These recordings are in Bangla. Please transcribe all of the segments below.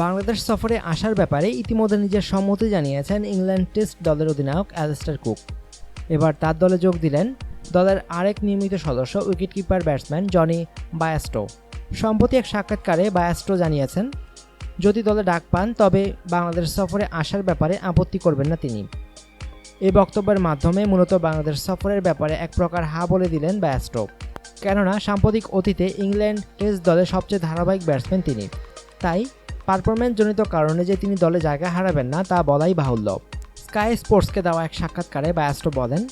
বাংলাদেশ সফরে আসার ব্যাপারে ইতিমধ্যে নিজের সম্মতি জানিয়েছেন ইংল্যান্ড টেস্ট দলের অধিনায়ক অ্যালিস্টার কুক। এবার তার দলে যোগ দিলেন দলের আরেক নিয়মিত সদস্য উইকেটকিপার ব্যাটসম্যান জনি বায়াস্টো। সম্প্রতি এক সাক্ষাৎকারে বায়াস্টো জানিয়েছেন, যদি দলে ডাক পান তবে বাংলাদেশ সফরে আসার ব্যাপারে আপত্তি করবেন না তিনি। এই বক্তব্যের মাধ্যমে মূলত বাংলাদেশ সফরের ব্যাপারে এক প্রকার হা বলে দিলেন বায়াস্টো। কেননা সাম্প্রতিক অতীতে ইংল্যান্ড টেস্ট দলের সবচেয়ে ধারাবাহিক ব্যাটসম্যান তিনি, তাই পারফরম্যান্সজনিত কারণে যে তিনি দলে জায়গা হারাবেন না তা বলাই বাহুল্য। স্কাই স্পোর্টসকে দেওয়া এক সাক্ষাৎকারে বায়াস্টো বলেন,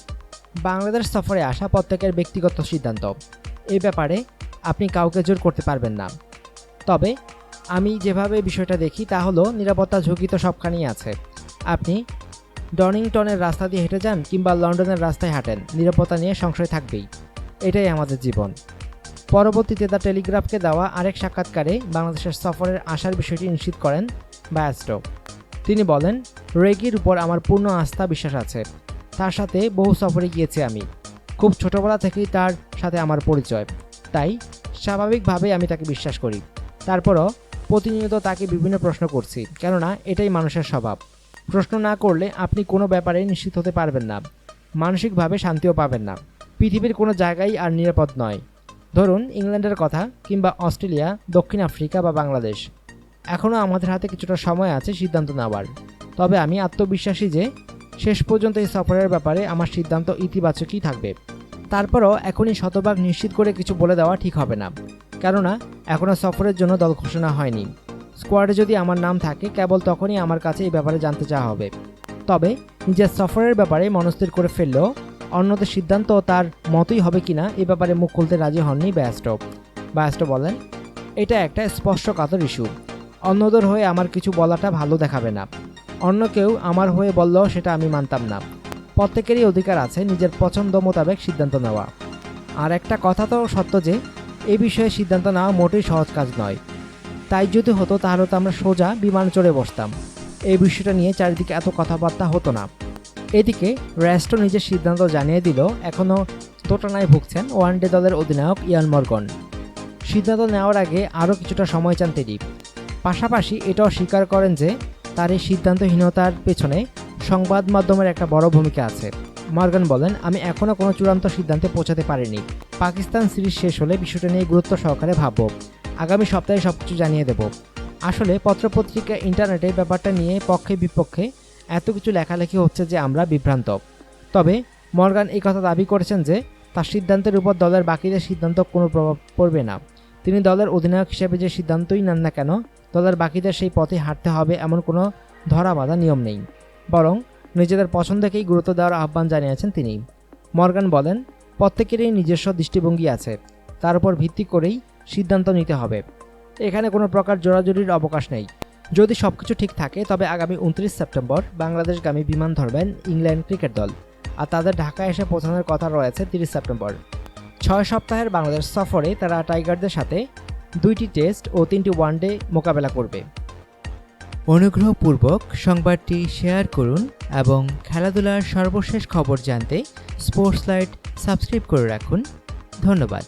বাংলাদেশ সফরে আসা প্রত্যেকের ব্যক্তিগত সিদ্ধান্ত, এই ব্যাপারে আপনি কাউকে জোর করতে পারবেন না। তবে আমি যেভাবে বিষয়টা দেখি তা হলো নিরাপত্তা ঝুঁকি তো সবখানেই আছে। আপনি ডনিংটনের রাস্তা দিয়ে হেঁটে যান কিংবা লন্ডনের রাস্তায় হাঁটেন, নিরাপত্তা নিয়ে সংশয় থাকবেই। এটাই আমাদের জীবন। পরবর্তীতে দ্য টেলিগ্রাফকে দেওয়া আরেক সাক্ষাৎকারে বাংলাদেশের সফরের আসার বিষয়টি নিশ্চিত করেন বায়াস্টো। তিনি বলেন, রেগির উপর আমার পূর্ণ আস্থা বিশ্বাস আছে। তার সাথে বহু সফরে গিয়েছি আমি, খুব ছোটবেলা থেকেই তার সাথে আমার পরিচয়, তাই স্বাভাবিকভাবেই আমি তাকে বিশ্বাস করি। তারপরও প্রতিনিয়ত তাকে বিভিন্ন প্রশ্ন করছি, কেননা এটাই মানুষের স্বভাব। প্রশ্ন না করলে আপনি কোনো ব্যাপারে নিশ্চিত হতে পারবেন না, মানসিকভাবে শান্তিও পাবেন না। পৃথিবীর কোনো জায়গাই আর নিরাপদ নয়। ধরুন ইংল্যান্ডের কথা, কিংবা অস্ট্রেলিয়া, দক্ষিণ আফ্রিকা বা বাংলাদেশ। এখনও আমাদের হাতে কিছুটা সময় আছে সিদ্ধান্ত নেওয়ার। তবে আমি আত্মবিশ্বাসী যে শেষ পর্যন্ত এই সফরের ব্যাপারে আমার সিদ্ধান্ত ইতিবাচকই থাকবে। তারপরও এখনই শতভাগ নিশ্চিত করে কিছু বলে দেওয়া ঠিক হবে না, কেননা এখনও সফরের জন্য দল ঘোষণা হয়নি। স্কোয়াডে যদি আমার নাম থাকে কেবল তখনই আমার কাছে এই ব্যাপারে জানতে চাওয়া হবে। তবে নিজের সফরের ব্যাপারে মনস্থির করে ফেললেও অন্যদের সিদ্ধান্ত তার মতোই হবে কিনা এ ব্যাপারে মুখ খুলতে রাজি হননি বায়াস্টো বলেন, এটা একটা স্পষ্টকাতর ইস্যু। অন্যদের হয়ে আমার কিছু বলাটা ভালো দেখাবে না। অন্য কেউ আমার হয়ে বললেও সেটা আমি মানতাম না। প্রত্যেকেরই অধিকার আছে নিজের পছন্দ মোতাবেক সিদ্ধান্ত নেওয়া। আর একটা কথা তো সত্য যে এই বিষয়ে সিদ্ধান্ত নেওয়া মোটেই সহজ কাজ নয়। তাই যদি হতো তাহলে তো আমরা সোজা বিমান চড়ে বসতাম, এই বিষয়টা নিয়ে চারিদিকে এত কথাবার্তা হতো না। এদিকে রেস্টো নিজের সিদ্ধান্ত জানিয়ে দিল, এখনও দোটানায় ভুগছেন ওয়ানডে দলের অধিনায়ক ইয়ান মর্গ্যান। সিদ্ধান্ত নেওয়ার আগে আরও কিছুটা সময় চান তিনি। পাশাপাশি এটাও স্বীকার করেন যে তার এই সিদ্ধান্তহীনতার পেছনে সংবাদ মাধ্যমের একটা বড় ভূমিকা আছে। মর্গ্যান বলেন, আমি এখনও কোনো চূড়ান্ত সিদ্ধান্তে পৌঁছাতে পারিনি। পাকিস্তান সিরিজ শেষ হলে বিষয়টা নিয়ে গুরুত্ব সহকারে ভাবব। আগামী সপ্তাহে সবকিছু জানিয়ে দেব। আসলে পত্রপত্রিকা, ইন্টারনেটে ব্যাপারটা নিয়ে পক্ষে বিপক্ষে এত কিছু লেখালেখি হচ্ছে যে আমরা বিভ্রান্ত। তবে মর্গ্যান এই কথা দাবি করেছেন যে তার সিদ্ধান্তের উপর দলের বাকিদের সিদ্ধান্ত কোনো প্রভাব পড়বে না। তিনি দলের অধিনায়ক হিসেবে যে সিদ্ধান্তই নেন না কেন দলের বাকিদের সেই পথে হাঁটতে হবে এমন কোনো ধরাবাঁধা নিয়ম নেই, বরং নিজেদের পছন্দকেই গুরুত্ব দেওয়ার আহ্বান জানিয়েছেন তিনি। মর্গ্যান বলেন, প্রত্যেকেরই নিজস্ব দৃষ্টিভঙ্গি আছে, তার উপর ভিত্তি করেই সিদ্ধান্ত নিতে হবে। এখানে কোনো প্রকার জোরাজুরির অবকাশ নেই। যদি সবকিছু ঠিক থাকে তবে আগামী 29 সেপ্টেম্বর বাংলাদেশগামী বিমান ধরবেন ইংল্যান্ড ক্রিকেট দল, আর তাদের ঢাকায় এসে পৌঁছানোর কথা রয়েছে 30 সেপ্টেম্বর। 6 সপ্তাহের বাংলাদেশ সফরে তারা টাইগারদের সাথে 2টি টেস্ট ও 3টি ওয়ানডে মোকাবেলা করবে। অনুগ্রহপূর্বক সংবাদটি শেয়ার করুন এবং খেলাধুলার সর্বশেষ খবর জানতে স্পোর্টস লাইট সাবস্ক্রাইব করে রাখুন। ধন্যবাদ।